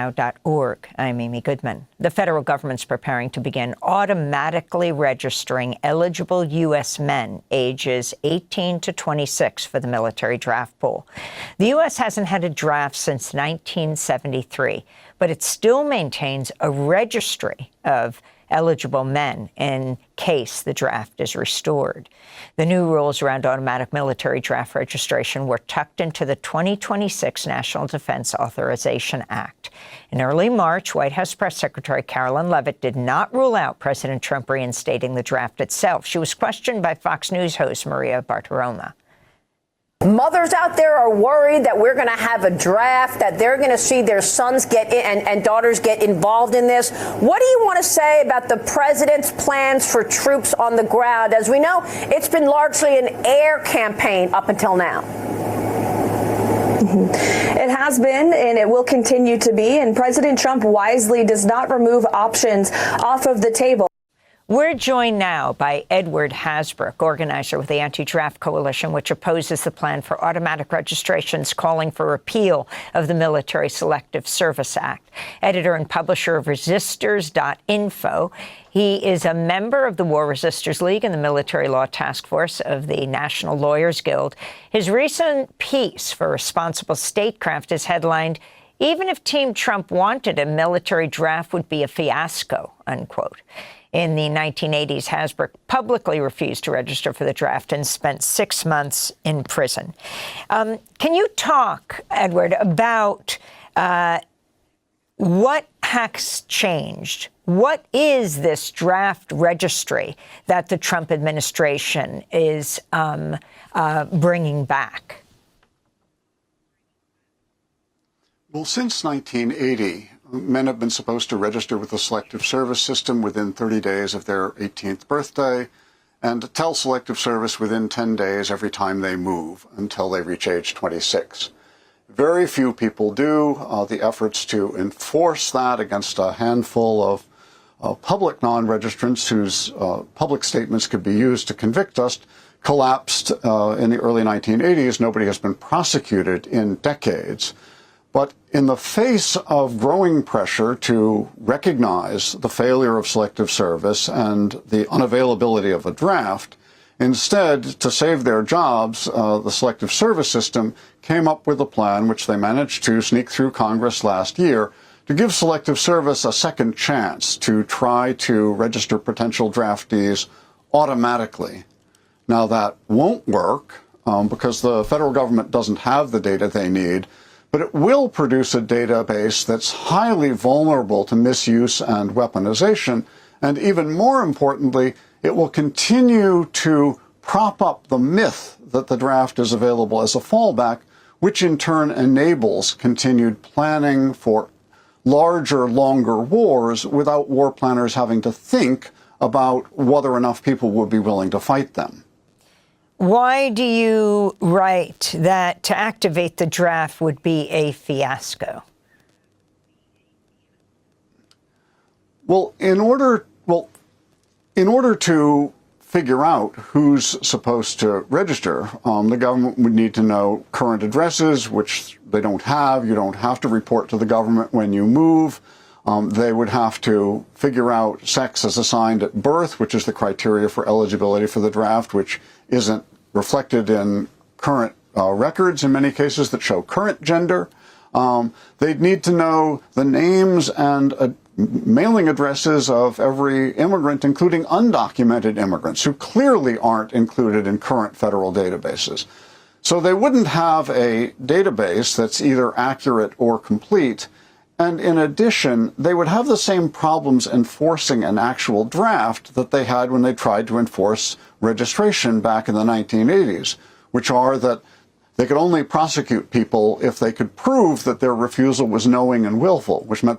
Now.org. I'm Amy Goodman. The federal government's preparing to begin automatically registering eligible U.S. men ages 18 to 26 for the military draft pool. The U.S. hasn't had a draft since 1973, but it still maintains a registry of eligible men in case the draft is restored. The new rules around automatic military draft registration were tucked into the 2026 National Defense Authorization Act. In early March, White House Press Secretary Carolyn Leavitt did not rule out President Trump reinstating the draft itself. She was questioned by Fox News host Maria Bartiromo. Mothers out there are worried that we're going to have a draft, that they're going to see their sons get in and daughters get involved in this. What do you want to say about the president's plans for troops on the ground? As we know, it's been largely an air campaign up until now. It has been, and it will continue to be, and President Trump wisely does not remove options off of the table. We're joined now by Edward Hasbrouck, organizer with the Anti-Draft Coalition, which opposes the plan for automatic registrations, calling for repeal of the Military Selective Service Act. Editor and publisher of Resistors.info. He is a member of the War Resisters League and the Military Law Task Force of the National Lawyers Guild. His recent piece for Responsible Statecraft is headlined, "Even if Team Trump wanted a military draft would be a fiasco," unquote. In the 1980s, Hasbrouck publicly refused to register for the draft and spent 6 months in prison. Can you talk, Edward, about what has changed? What is this draft registry that the Trump administration is bringing back? Well, since 1980, men have been supposed to register with the Selective Service system within 30 days of their 18th birthday and tell Selective Service within 10 days every time they move until they reach age 26. Very few people do. The efforts to enforce that against a handful of public non-registrants whose public statements could be used to convict us collapsed in the early 1980s. Nobody has been prosecuted in decades. But in the face of growing pressure to recognize the failure of Selective Service and the unavailability of a draft, instead, to save their jobs, the Selective Service system came up with a plan, which they managed to sneak through Congress last year, to give Selective Service a second chance to try to register potential draftees automatically. Now, that won't work because the federal government doesn't have the data they need, but it will produce a database that's highly vulnerable to misuse and weaponization. And even more importantly, it will continue to prop up the myth that the draft is available as a fallback, which in turn enables continued planning for larger, longer wars without war planners having to think about whether enough people would be willing to fight them. Why do you write that to activate the draft would be a fiasco? Well, in order to figure out who's supposed to register, the government would need to know current addresses, which they don't have. You don't have to report to the government when you move. They would have to figure out sex as assigned at birth, which is the criteria for eligibility for the draft, which isn't reflected in current records in many cases that show current gender. They'd need to know the names and mailing addresses of every immigrant, including undocumented immigrants who clearly aren't included in current federal databases. So they wouldn't have a database that's either accurate or complete. And in addition, they would have the same problems enforcing an actual draft that they had when they tried to enforce registration back in the 1980s, which are that they could only prosecute people if they could prove that their refusal was knowing and willful, which meant